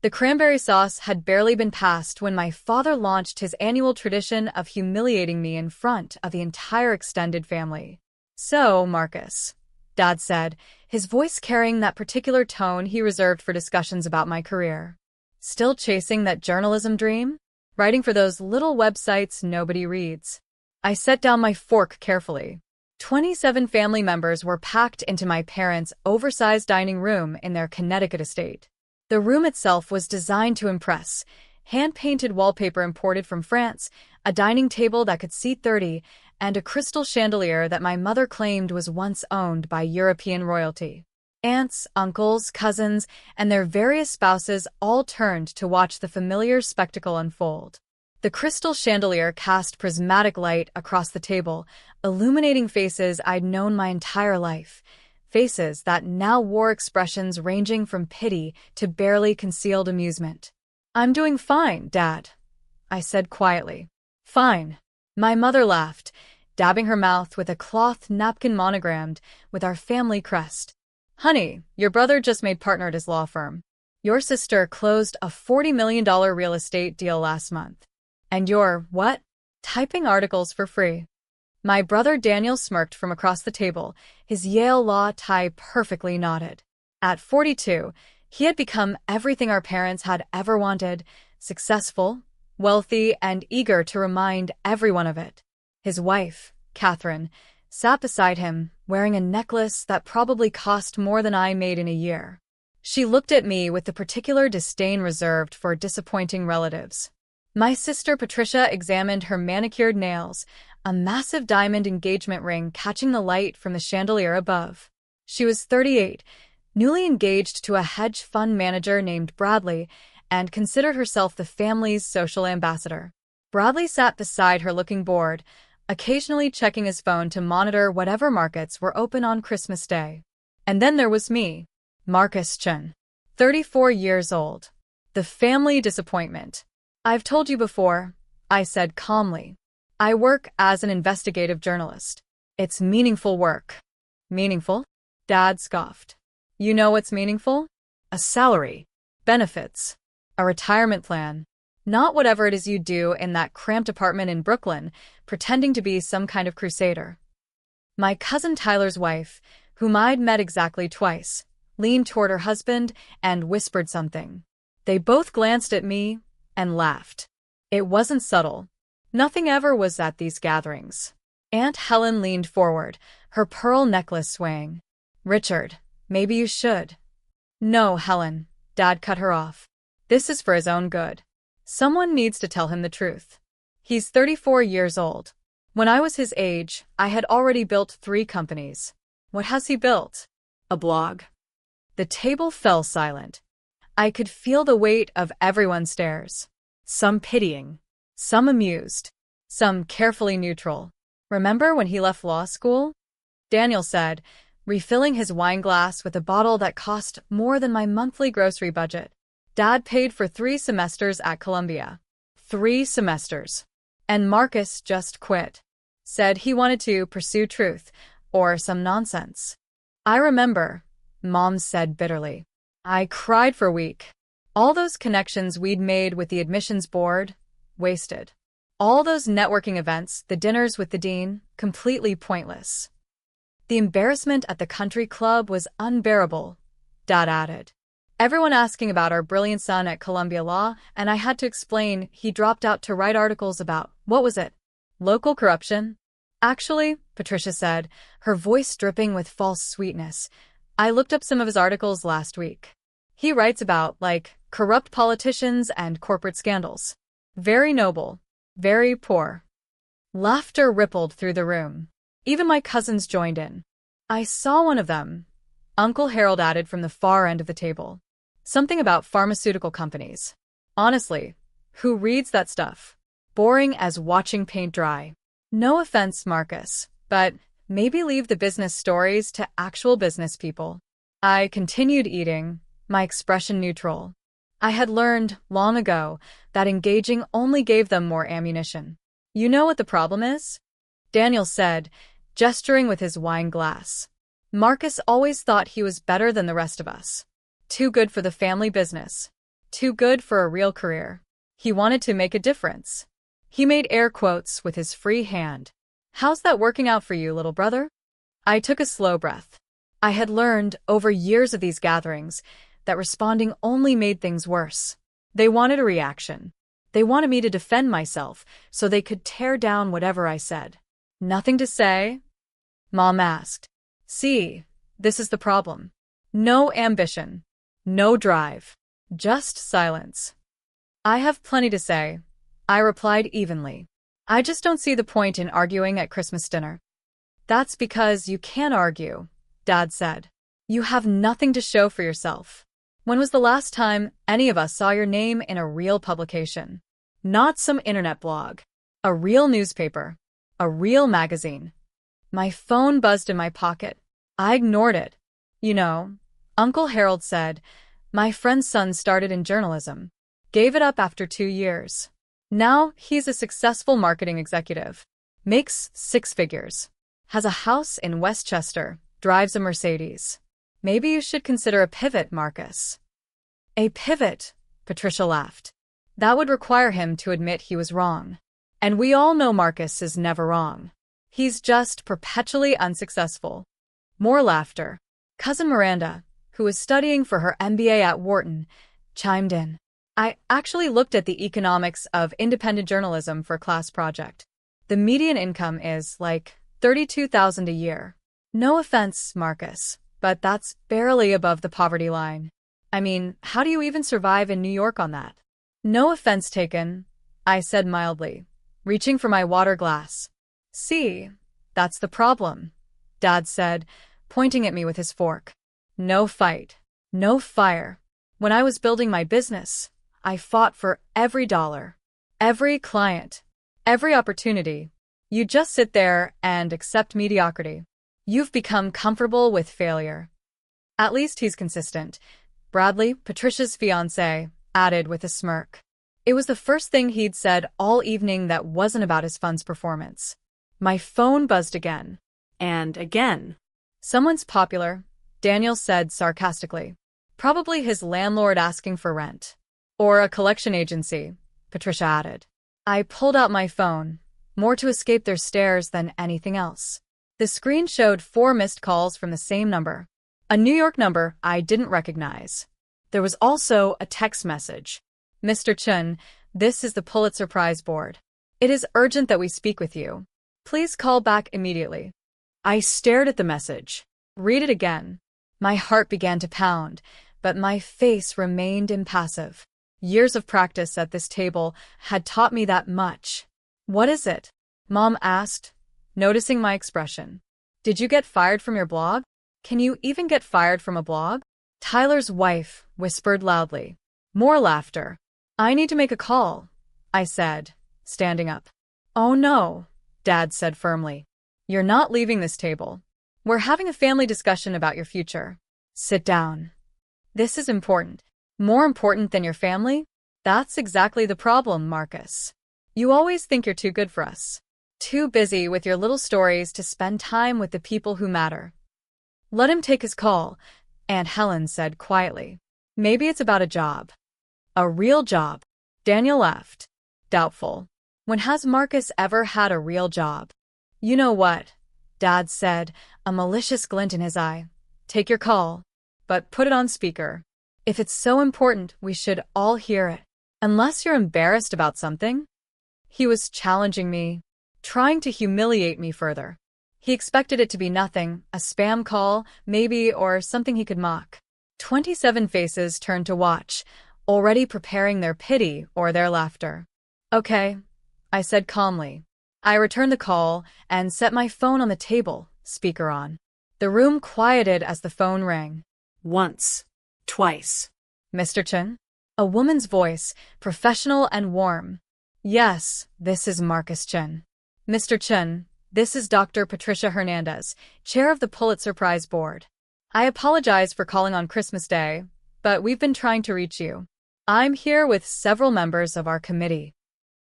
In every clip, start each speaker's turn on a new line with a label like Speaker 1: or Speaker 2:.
Speaker 1: The cranberry sauce had barely been passed when my father launched his annual tradition of humiliating me in front of the entire extended family. "So, Marcus," Dad said, his voice carrying that particular tone he reserved for discussions about my career. "Still chasing that journalism dream? Writing for those little websites nobody reads?" I set down my fork carefully. 27 family members were packed into my parents' oversized dining room in their Connecticut estate. The room itself was designed to impress. Hand-painted wallpaper imported from France, a dining table that could seat 30, and a crystal chandelier that my mother claimed was once owned by European royalty. Aunts, uncles, cousins, and their various spouses all turned to watch the familiar spectacle unfold. The crystal chandelier cast prismatic light across the table, illuminating faces I'd known my entire life. Faces that now wore expressions ranging from pity to barely concealed amusement. "I'm doing fine, Dad," I said quietly. "Fine." My mother laughed, dabbing her mouth with a cloth napkin monogrammed with our family crest. "Honey, your brother just made partner at his law firm. Your sister closed a $40 million real estate deal last month. And you're, what? Typing articles for free." My brother Daniel smirked from across the table, his Yale law tie perfectly knotted. At 42, he had become everything our parents had ever wanted: successful, wealthy, and eager to remind everyone of it. His wife, Catherine, sat beside him, wearing a necklace that probably cost more than I made in a year. She looked at me with the particular disdain reserved for disappointing relatives. My sister Patricia examined her manicured nails, a massive diamond engagement ring catching the light from the chandelier above. She was 38, newly engaged to a hedge fund manager named Bradley, and considered herself the family's social ambassador. Bradley sat beside her looking bored, occasionally checking his phone to monitor whatever markets were open on Christmas Day. And then there was me, Marcus Chen, 34 years old. The family disappointment. "I've told you before," I said calmly. "I work as an investigative journalist. It's meaningful work." "Meaningful?" Dad scoffed. "You know what's meaningful? A salary, benefits, a retirement plan. Not whatever it is you do in that cramped apartment in Brooklyn, pretending to be some kind of crusader." My cousin Tyler's wife, whom I'd met exactly twice, leaned toward her husband and whispered something. They both glanced at me and laughed. It wasn't subtle. Nothing ever was at these gatherings. Aunt Helen leaned forward, her pearl necklace swaying. "Richard, maybe you should." "No, Helen," Dad cut her off. "This is for his own good. Someone needs to tell him the truth. He's 34 years old. When I was his age, I had already built 3 companies. What has he built? A blog?" The table fell silent. I could feel the weight of everyone's stares. Some pitying, some amused, some carefully neutral. "Remember when he left law school?" Daniel said, refilling his wine glass with a bottle that cost more than my monthly grocery budget. "Dad paid for 3 semesters at Columbia. 3 semesters. And Marcus just quit. Said he wanted to pursue truth, or some nonsense." "I remember," Mom said bitterly. I cried for a week. All those connections we'd made with the admissions board, wasted. All those networking events, the dinners with the dean, completely pointless. The embarrassment at the country club was unbearable, Dad added. Everyone asking about our brilliant son at Columbia Law, and I had to explain he dropped out to write articles about, what was it? Local corruption? "Actually," Patricia said, her voice dripping with false sweetness, "I looked up some of his articles last week. He writes about, like, corrupt politicians and corporate scandals. Very noble. Very poor." Laughter rippled through the room. Even my cousins joined in. "I saw one of them," Uncle Harold added from the far end of the table. "Something about pharmaceutical companies. Honestly, who reads that stuff? Boring as watching paint dry. No offense, Marcus, but maybe leave the business stories to actual business people." I continued eating, my expression neutral. I had learned, long ago, that engaging only gave them more ammunition. "You know what the problem is?" Daniel said, gesturing with his wine glass. "Marcus always thought he was better than the rest of us. Too good for the family business. Too good for a real career. He wanted to make a difference. He made air quotes with his free hand. How's that working out for you, little brother? I took a slow breath. I had learned, over years of these gatherings, that responding only made things worse. They wanted a reaction. They wanted me to defend myself so they could tear down whatever I said. Nothing to say? Mom asked. See, this is the problem. No ambition. No drive. Just silence. I have plenty to say, I replied evenly. I just don't see the point in arguing at Christmas dinner. That's because you can't argue, Dad said. You have nothing to show for yourself. When was the last time any of us saw your name in a real publication? Not some internet blog. A real newspaper. A real magazine. My phone buzzed in my pocket. I ignored it. You know, Uncle Harold said, my friend's son started in journalism. Gave it up after 2 years. Now he's a successful marketing executive. Makes 6 figures. Has a house in Westchester. Drives a Mercedes. Maybe you should consider a pivot, Marcus. A pivot, Patricia laughed. That would require him to admit he was wrong. And we all know Marcus is never wrong. He's just perpetually unsuccessful. More laughter. Cousin Miranda, who was studying for her MBA at Wharton, chimed in. I actually looked at the economics of independent journalism for a class project. The median income is like $32,000 a year. No offense, Marcus, but that's barely above the poverty line. I mean, how do you even survive in New York on that? No offense taken, I said mildly, reaching for my water glass. See, that's the problem, Dad said, pointing at me with his fork. No fight. No fire. When I was building my business, I fought for every dollar, every client, every opportunity. You just sit there and accept mediocrity. You've become comfortable with failure. At least he's consistent, Bradley, Patricia's fiancé, added with a smirk. It was the first thing he'd said all evening that wasn't about his fund's performance. My phone buzzed again. And again. Someone's popular, Daniel said sarcastically. Probably his landlord asking for rent. Or a collection agency, Patricia added. I pulled out my phone, more to escape their stares than anything else. The screen showed 4 missed calls from the same number. A New York number I didn't recognize. There was also a text message. Mr. Chun, this is the Pulitzer Prize Board. It is urgent that we speak with you. Please call back immediately. I stared at the message. Read it again. My heart began to pound, but my face remained impassive. Years of practice at this table had taught me that much. What is it? Mom asked, noticing my expression. Did you get fired from your blog? Can you even get fired from a blog? Tyler's wife whispered loudly. More laughter. I need to make a call, I said, standing up. Oh no, Dad said firmly. You're not leaving this table. We're having a family discussion about your future. Sit down. This is important. More important than your family? That's exactly the problem, Marcus. You always think you're too good for us. Too busy with your little stories to spend time with the people who matter. Let him take his call, Aunt Helen said quietly. Maybe it's about a job. A real job. Daniel laughed. Doubtful. When has Marcus ever had a real job? You know what? Dad said, a malicious glint in his eye. Take your call, but put it on speaker. If it's so important, we should all hear it. Unless you're embarrassed about something? He was challenging me, trying to humiliate me further. He expected it to be nothing, a spam call, maybe, or something he could mock. 27 faces turned to watch, already preparing their pity or their laughter. Okay, I said calmly. I returned the call and set my phone on the table, speaker on. The room quieted as the phone rang. Once. Twice. Mr. Chun? A woman's voice, professional and warm. Yes, this is Marcus Chun. Mr. Chun, this is Dr. Patricia Hernandez, chair of the Pulitzer Prize Board. I apologize for calling on Christmas Day, but we've been trying to reach you. I'm here with several members of our committee.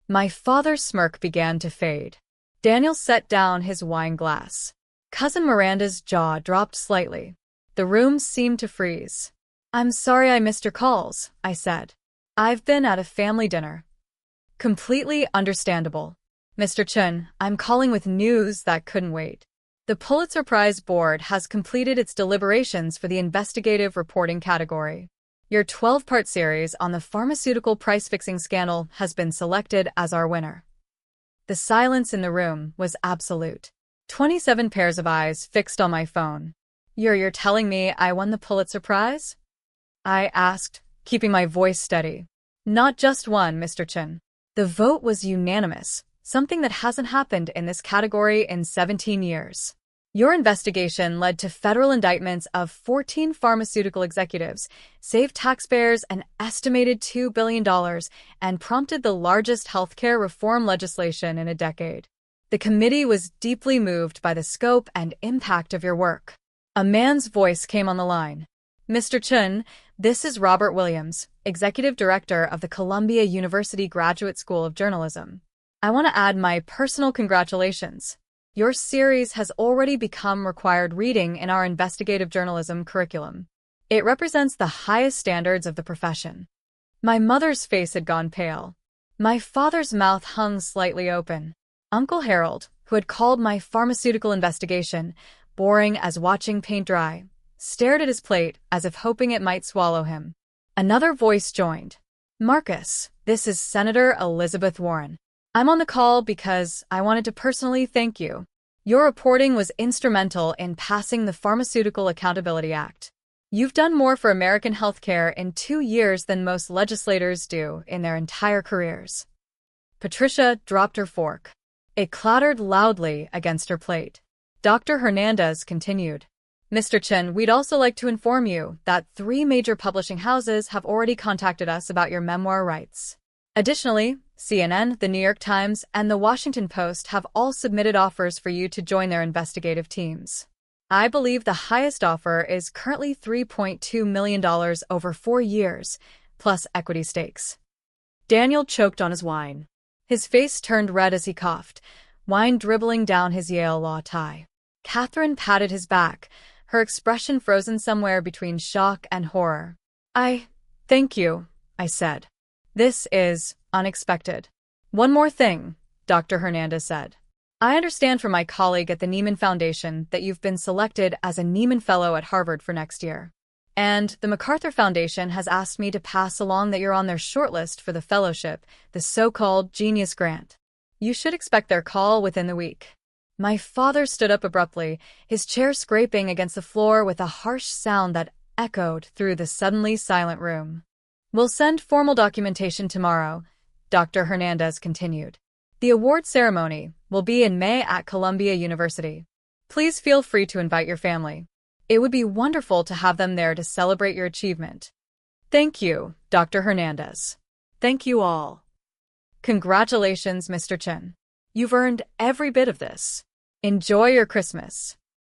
Speaker 1: My father's smirk began to fade. Daniel set down his wine glass. Cousin Miranda's jaw dropped slightly. The room seemed to freeze. I'm sorry I missed your calls, I said. I've been at a family dinner. Completely understandable. Mr. Chun, I'm calling with news that couldn't wait. The Pulitzer Prize Board has completed its deliberations for the investigative reporting category. Your 12-part series on the pharmaceutical price-fixing scandal has been selected as our winner. The silence in the room was absolute. 27 pairs of eyes fixed on my phone. You're telling me I won the Pulitzer Prize? I asked, keeping my voice steady. Not just one, Mr. Chun. The vote was unanimous, something that hasn't happened in this category in 17 years. Your investigation led to federal indictments of 14 pharmaceutical executives, saved taxpayers an estimated $2 billion, and prompted the largest healthcare reform legislation in a decade. The committee was deeply moved by the scope and impact of your work. A man's voice came on the line. Mr. Chun, this is Robert Williams, Executive Director of the Columbia University Graduate School of Journalism. I want to add my personal congratulations. Your series has already become required reading in our investigative journalism curriculum. It represents the highest standards of the profession. My mother's face had gone pale. My father's mouth hung slightly open. Uncle Harold, who had called my pharmaceutical investigation boring as watching paint dry, stared at his plate as if hoping it might swallow him. Another voice joined. Marcus, this is Senator Elizabeth Warren. I'm on the call because I wanted to personally thank you. Your reporting was instrumental in passing the Pharmaceutical Accountability Act. You've done more for American healthcare in 2 years than most legislators do in their entire careers. Patricia dropped her fork. It clattered loudly against her plate. Dr. Hernandez continued. Mr. Chen, we'd also like to inform you that 3 major publishing houses have already contacted us about your memoir rights. Additionally, CNN, The New York Times, and The Washington Post have all submitted offers for you to join their investigative teams. I believe the highest offer is currently $3.2 million over 4 years, plus equity stakes. Daniel choked on his wine. His face turned red as he coughed, wine dribbling down his Yale law tie. Catherine patted his back, her expression frozen somewhere between shock and horror. Thank you, I said. This is unexpected. One more thing, Dr. Hernandez said. I understand from my colleague at the Nieman Foundation that you've been selected as a Nieman Fellow at Harvard for next year. And the MacArthur Foundation has asked me to pass along that you're on their shortlist for the fellowship, the so-called Genius Grant. You should expect their call within the week. My father stood up abruptly, his chair scraping against the floor with a harsh sound that echoed through the suddenly silent room. We'll send formal documentation tomorrow, Dr. Hernandez continued. The award ceremony will be in May at Columbia University. Please feel free to invite your family. It would be wonderful to have them there to celebrate your achievement. Thank you, Dr. Hernandez. Thank you all. Congratulations, Mr. Chen. You've earned every bit of this. Enjoy your Christmas.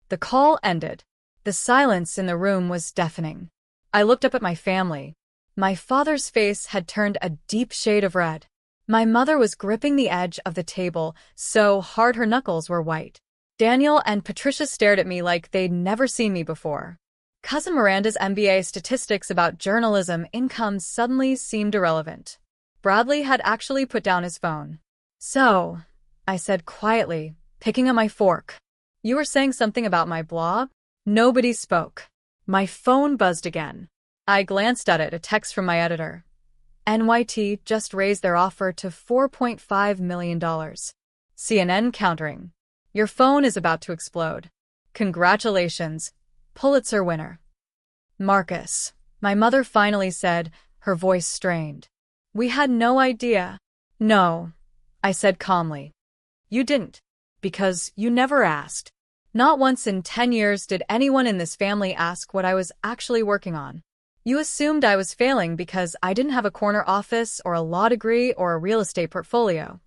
Speaker 1: The call ended. The silence in the room was deafening. I looked up at my family. My father's face had turned a deep shade of red. My mother was gripping the edge of the table so hard her knuckles were white. Daniel and Patricia stared at me like they'd never seen me before. Cousin Miranda's MBA statistics about journalism income suddenly seemed irrelevant. Bradley had actually put down his phone. So, I said quietly, picking up my fork. You were saying something about my blog? Nobody spoke. My phone buzzed again. I glanced at it, a text from my editor. NYT just raised their offer to $4.5 million. CNN countering. Your phone is about to explode. Congratulations, Pulitzer winner. Marcus, my mother finally said, her voice strained. We had no idea. No, I said calmly. You didn't, because you never asked. Not once in 10 years did anyone in this family ask what I was actually working on. You assumed I was failing because I didn't have a corner office or a law degree or a real estate portfolio.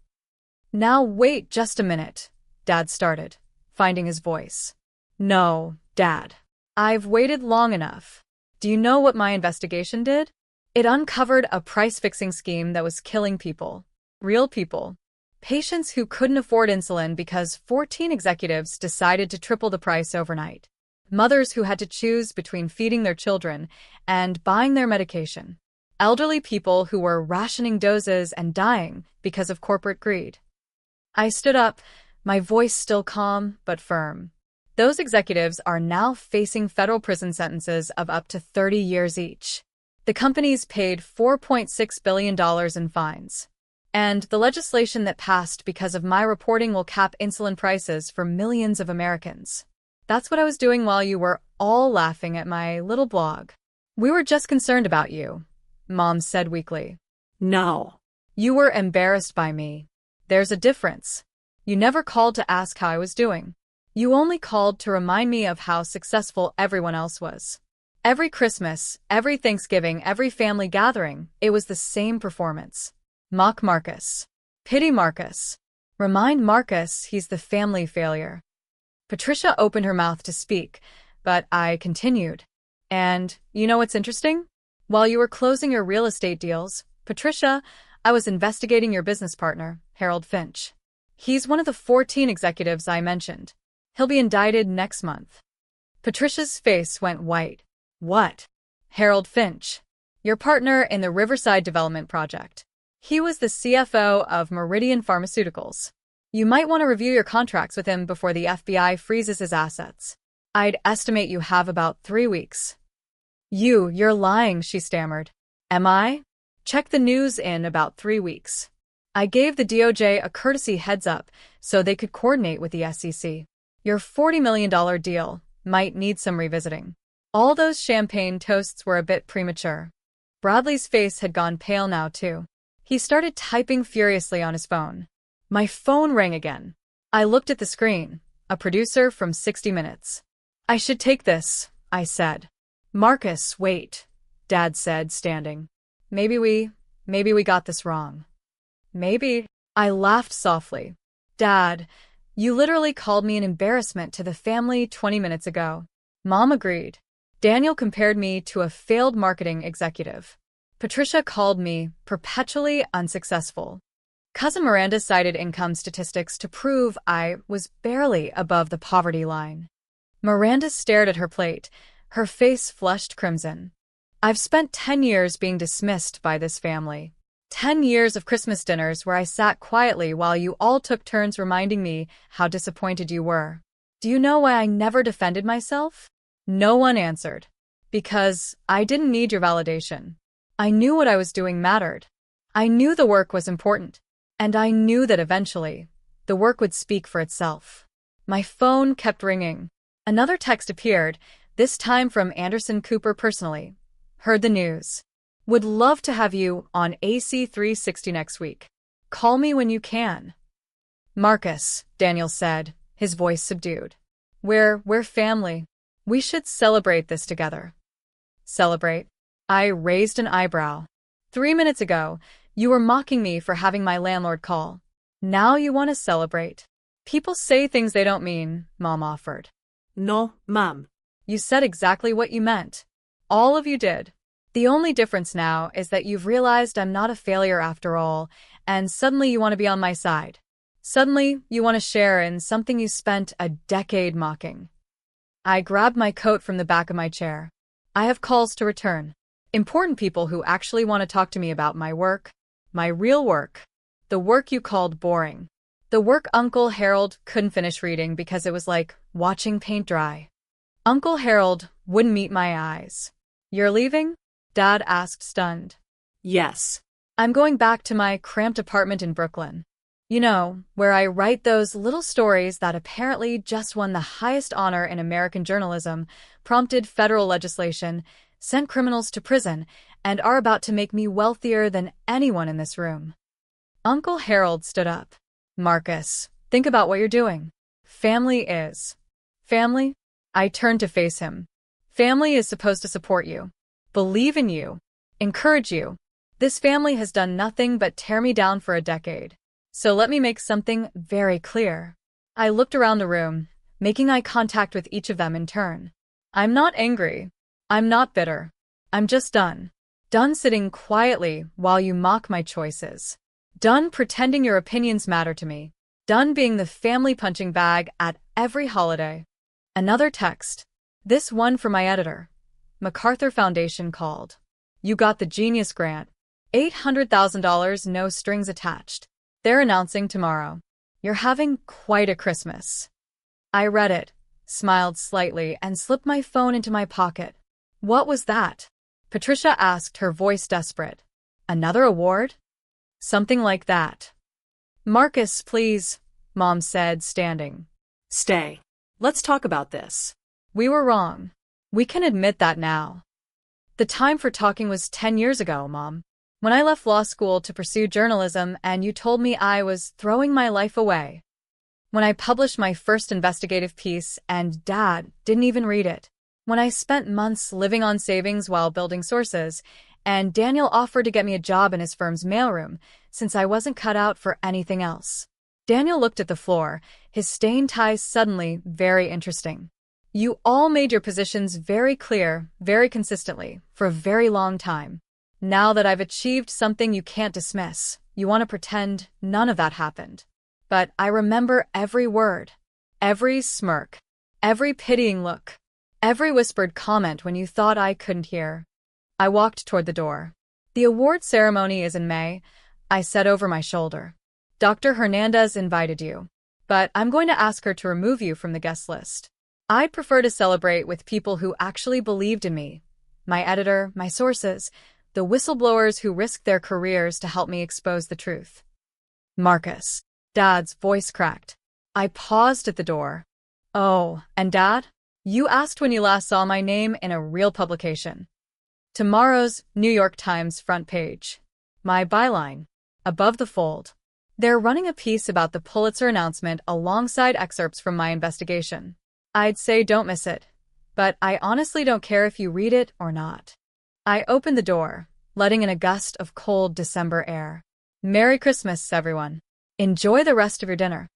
Speaker 1: Now wait just a minute, Dad started, finding his voice. No, Dad. I've waited long enough. Do you know what my investigation did? It uncovered a price-fixing scheme that was killing people. Real people. Patients who couldn't afford insulin because 14 executives decided to triple the price overnight. Mothers who had to choose between feeding their children and buying their medication. elderly people who were rationing doses and dying because of corporate greed. I stood up, my voice still calm but firm. Those executives are now facing federal prison sentences of up to 30 years each. The companies paid $4.6 billion in fines. And the legislation that passed because of my reporting will cap insulin prices for millions of Americans. That's what I was doing while you were all laughing at my little blog. We were just concerned about you, Mom said weakly.
Speaker 2: No.
Speaker 1: You were embarrassed by me. There's a difference. You never called to ask how I was doing. You only called to remind me of how successful everyone else was. Every Christmas, every Thanksgiving, every family gathering, it was the same performance. Mock Marcus. Pity Marcus. Remind Marcus he's the family failure. Patricia opened her mouth to speak, but I continued. And, you know what's interesting? While you were closing your real estate deals, Patricia, I was investigating your business partner, Harold Finch. He's one of the 14 executives I mentioned. He'll be indicted next month. Patricia's face went white. What? Harold Finch. Your partner in the Riverside Development Project. He was the CFO of Meridian Pharmaceuticals. You might want to review your contracts with him before the FBI freezes his assets. I'd estimate you have about 3 weeks. You're lying, she stammered. Am I? Check the news in about 3 weeks. I gave the DOJ a courtesy heads up so they could coordinate with the SEC. Your $40 million deal might need some revisiting. All those champagne toasts were a bit premature. Bradley's face had gone pale now, too. He started typing furiously on his phone. My phone rang again. I looked at the screen. A producer from 60 Minutes. I should take this, I said. Marcus, wait, Dad said, standing. Maybe we got this wrong. Maybe. I laughed softly. Dad, you literally called me an embarrassment to the family 20 minutes ago. Mom agreed. Daniel compared me to a failed marketing executive. Patricia called me perpetually unsuccessful. Cousin Miranda cited income statistics to prove I was barely above the poverty line. Miranda stared at her plate, her face flushed crimson. I've spent 10 years being dismissed by this family. 10 years of Christmas dinners where I sat quietly while you all took turns reminding me how disappointed you were. Do you know why I never defended myself? No one answered. Because I didn't need your validation. I knew what I was doing mattered. I knew the work was important. And I knew that eventually, the work would speak for itself. My phone kept ringing. Another text appeared, this time from Anderson Cooper personally. Heard the news. Would love to have you on AC 360 next week. Call me when you can. Marcus, Daniel said, his voice subdued. We're family. We should celebrate this together. Celebrate? I raised an eyebrow. 3 minutes ago, you were mocking me for having my landlord call. Now you want to celebrate. People say things they don't mean, Mom offered.
Speaker 2: No, Mom.
Speaker 1: You said exactly what you meant. All of you did. The only difference now is that you've realized I'm not a failure after all, and suddenly you want to be on my side. Suddenly, you want to share in something you spent a decade mocking. I grabbed my coat from the back of my chair. I have calls to return. Important people who actually want to talk to me about my work. My real work. The work you called boring. The work Uncle Harold couldn't finish reading because it was like watching paint dry. Uncle Harold wouldn't meet my eyes. You're leaving? Dad asked, stunned.
Speaker 2: Yes.
Speaker 1: I'm going back to my cramped apartment in Brooklyn. You know, where I write those little stories that apparently just won the highest honor in American journalism, prompted federal legislation, sent criminals to prison, and are about to make me wealthier than anyone in this room. Uncle Harold stood up. Marcus, think about what you're doing. Family is. Family? I turned to face him. Family is supposed to support you, believe in you, encourage you. This family has done nothing but tear me down for a decade. So let me make something very clear. I looked around the room, making eye contact with each of them in turn. I'm not angry. I'm not bitter. I'm just done. Done sitting quietly while you mock my choices. Done pretending your opinions matter to me. Done being the family punching bag at every holiday. Another text. This one from my editor. MacArthur Foundation called. You got the Genius Grant. $800,000, no strings attached. They're announcing tomorrow. You're having quite a Christmas. I read it, smiled slightly, and slipped my phone into my pocket. What was that? Patricia asked, her voice desperate. Another award? Something like that. Marcus, please, Mom said, standing.
Speaker 2: Stay. Let's talk about this.
Speaker 1: We were wrong. We can admit that now. The time for talking was 10 years ago, Mom. When I left law school to pursue journalism and you told me I was throwing my life away. When I published my first investigative piece and Dad didn't even read it. When I spent months living on savings while building sources, and Daniel offered to get me a job in his firm's mailroom since I wasn't cut out for anything else. Daniel looked at the floor, his stained tie suddenly very interesting. You all made your positions very clear, very consistently, for a very long time. Now that I've achieved something you can't dismiss, you want to pretend none of that happened. But I remember every word, every smirk, every pitying look, every whispered comment when you thought I couldn't hear. I walked toward the door. The award ceremony is in May, I said over my shoulder. Dr. Hernandez invited you, but I'm going to ask her to remove you from the guest list. I'd prefer to celebrate with people who actually believed in me. My editor, my sources, the whistleblowers who risked their careers to help me expose the truth. Marcus. Dad's voice cracked. I paused at the door. Oh, and Dad? You asked when you last saw my name in a real publication. Tomorrow's New York Times front page. My byline. Above the fold. They're running a piece about the Pulitzer announcement alongside excerpts from my investigation. I'd say don't miss it, but I honestly don't care if you read it or not. I opened the door, letting in a gust of cold December air. Merry Christmas, everyone. Enjoy the rest of your dinner.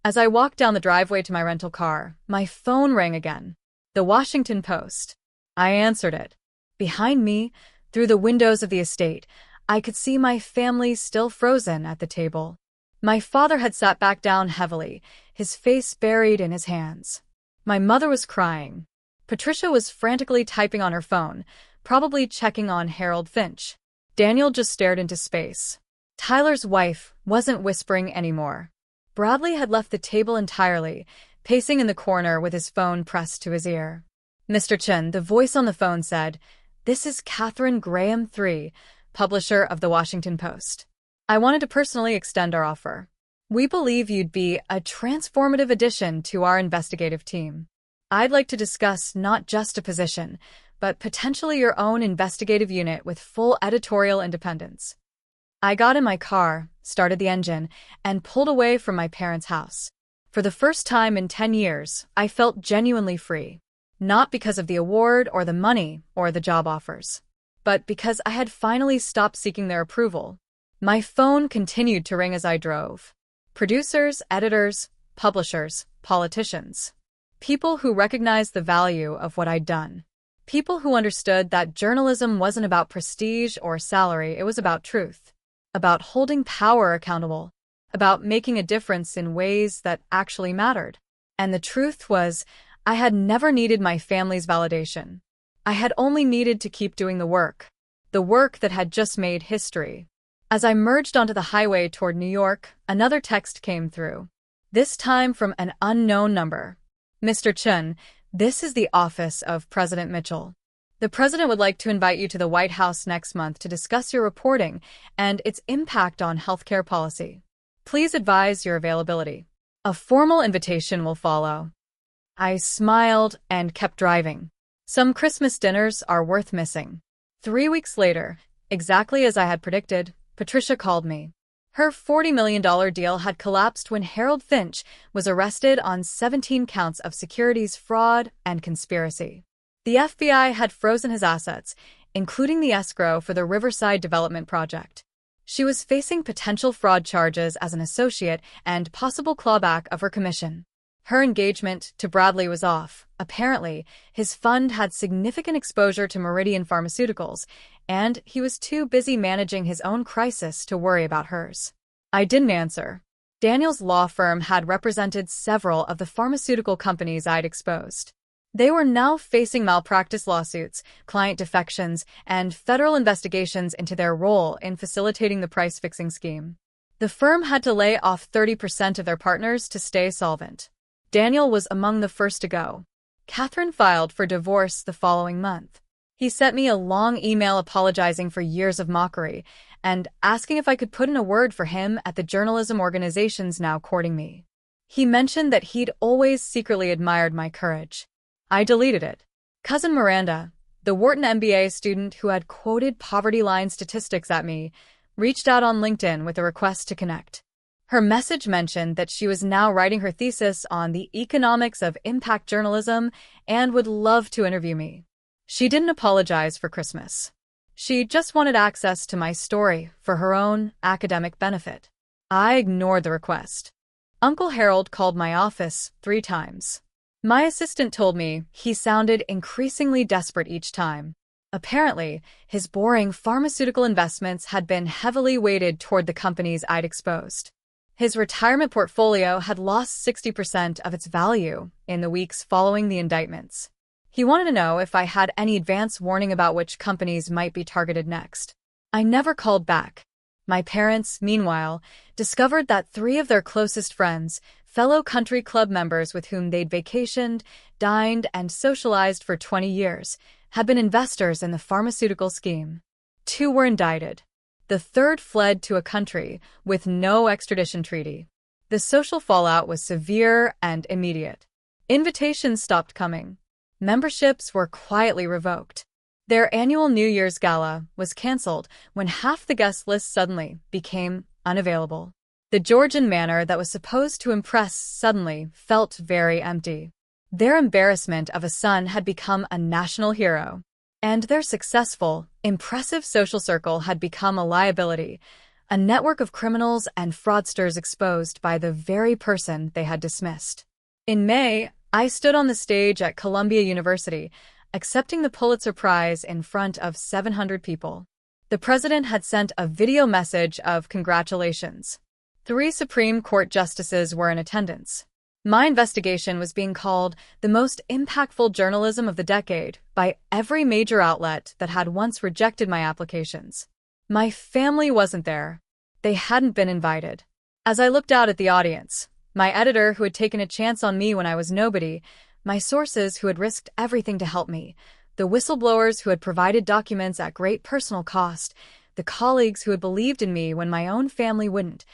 Speaker 1: As I walked down the driveway to my rental car, my phone rang again. The Washington Post. I answered it. Behind me, through the windows of the estate, I could see my family still frozen at the table. My father had sat back down heavily, his face buried in his hands. My mother was crying. Patricia was frantically typing on her phone, probably checking on Harold Finch. Daniel just stared into space. Tyler's wife wasn't whispering anymore. Bradley had left the table entirely, pacing in the corner with his phone pressed to his ear. Mr. Chen, the voice on the phone said, "This is Catherine Graham III, publisher of the Washington Post. I wanted to personally extend our offer. We believe you'd be a transformative addition to our investigative team. I'd like to discuss not just a position, but potentially your own investigative unit with full editorial independence." I got in my car, started the engine, and pulled away from my parents' house. For the first time in 10 years, I felt genuinely free. Not because of the award or the money or the job offers, but because I had finally stopped seeking their approval. My phone continued to ring as I drove. Producers, editors, publishers, politicians. People who recognized the value of what I'd done. People who understood that journalism wasn't about prestige or salary, it was about truth. About holding power accountable. About making a difference in ways that actually mattered. And the truth was, I had never needed my family's validation. I had only needed to keep doing the work that had just made history. As I merged onto the highway toward New York, another text came through. This time from an unknown number. "Mr. Chen, this is the office of President Mitchell. The president would like to invite you to the White House next month to discuss your reporting and its impact on healthcare policy. Please advise your availability. A formal invitation will follow." I smiled and kept driving. Some Christmas dinners are worth missing. 3 weeks later, exactly as I had predicted, Patricia called me. Her $40 million deal had collapsed when Harold Finch was arrested on 17 counts of securities fraud and conspiracy. The FBI had frozen his assets, including the escrow for the Riverside Development Project. She was facing potential fraud charges as an associate and possible clawback of her commission. Her engagement to Bradley was off. Apparently, his fund had significant exposure to Meridian Pharmaceuticals, and he was too busy managing his own crisis to worry about hers. I didn't answer. Daniel's law firm had represented several of the pharmaceutical companies I'd exposed. They were now facing malpractice lawsuits, client defections, and federal investigations into their role in facilitating the price-fixing scheme. The firm had to lay off 30% of their partners to stay solvent. Daniel was among the first to go. Catherine filed for divorce the following month. He sent me a long email apologizing for years of mockery and asking if I could put in a word for him at the journalism organizations now courting me. He mentioned that he'd always secretly admired my courage. I deleted it. Cousin Miranda, the Wharton MBA student who had quoted poverty line statistics at me, reached out on LinkedIn with a request to connect. Her message mentioned that she was now writing her thesis on the economics of impact journalism and would love to interview me. She didn't apologize for Christmas. She just wanted access to my story for her own academic benefit. I ignored the request. Uncle Harold called my office 3 times. My assistant told me he sounded increasingly desperate each time. Apparently, his boring pharmaceutical investments had been heavily weighted toward the companies I'd exposed. His retirement portfolio had lost 60% of its value in the weeks following the indictments. He wanted to know if I had any advance warning about which companies might be targeted next. I never called back. My parents, meanwhile, discovered that 3 of their closest friends, fellow country club members with whom they'd vacationed, dined, and socialized for 20 years, had been investors in the pharmaceutical scheme. 2 were indicted. The 3rd fled to a country with no extradition treaty. The social fallout was severe and immediate. Invitations stopped coming. Memberships were quietly revoked. Their annual New Year's gala was canceled when half the guest list suddenly became unavailable. The Georgian manor that was supposed to impress suddenly felt very empty. Their embarrassment of a son had become a national hero, and their successful, impressive social circle had become a liability, a network of criminals and fraudsters exposed by the very person they had dismissed. In May, I stood on the stage at Columbia University, accepting the Pulitzer Prize in front of 700 people. The president had sent a video message of congratulations. 3 Supreme Court justices were in attendance. My investigation was being called the most impactful journalism of the decade by every major outlet that had once rejected my applications. My family wasn't there. They hadn't been invited. As I looked out at the audience, my editor who had taken a chance on me when I was nobody, my sources who had risked everything to help me, the whistleblowers who had provided documents at great personal cost, the colleagues who had believed in me when my own family wouldn't,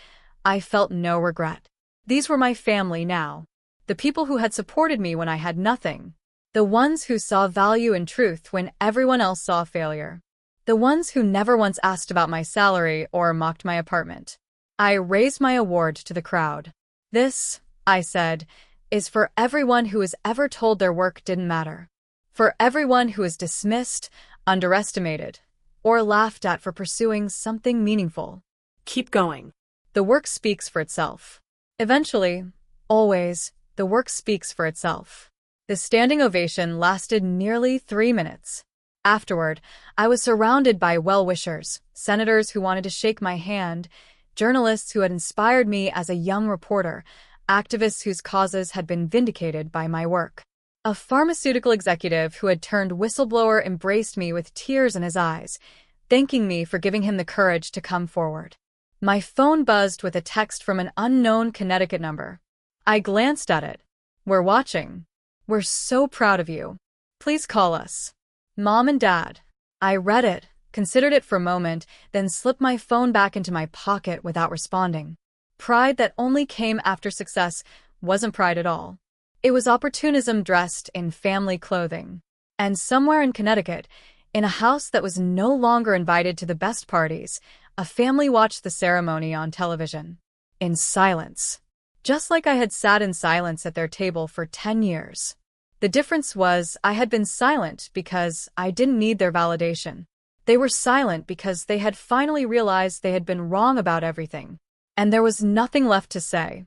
Speaker 1: I felt no regret. These were my family now. The people who had supported me when I had nothing. The ones who saw value in truth when everyone else saw failure. The ones who never once asked about my salary or mocked my apartment. I raised my award to the crowd. This, I said, is for everyone who was ever told their work didn't matter. For everyone who was dismissed, underestimated, or laughed at for pursuing something meaningful.
Speaker 2: Keep going.
Speaker 1: The work speaks for itself. Eventually, always, the work speaks for itself. The standing ovation lasted nearly 3 minutes. Afterward, I was surrounded by well-wishers, senators who wanted to shake my hand, journalists who had inspired me as a young reporter, activists whose causes had been vindicated by my work. A pharmaceutical executive who had turned whistleblower embraced me with tears in his eyes, thanking me for giving him the courage to come forward. My phone buzzed with a text from an unknown Connecticut number. I glanced at it. "We're watching. We're so proud of you. Please call us. Mom and Dad." I read it, considered it for a moment, then slipped my phone back into my pocket without responding. Pride that only came after success wasn't pride at all. It was opportunism dressed in family clothing. And somewhere in Connecticut, in a house that was no longer invited to the best parties, a family watched the ceremony on television. In silence. Just like I had sat in silence at their table for 10 years. The difference was I had been silent because I didn't need their validation. They were silent because they had finally realized they had been wrong about everything. And there was nothing left to say.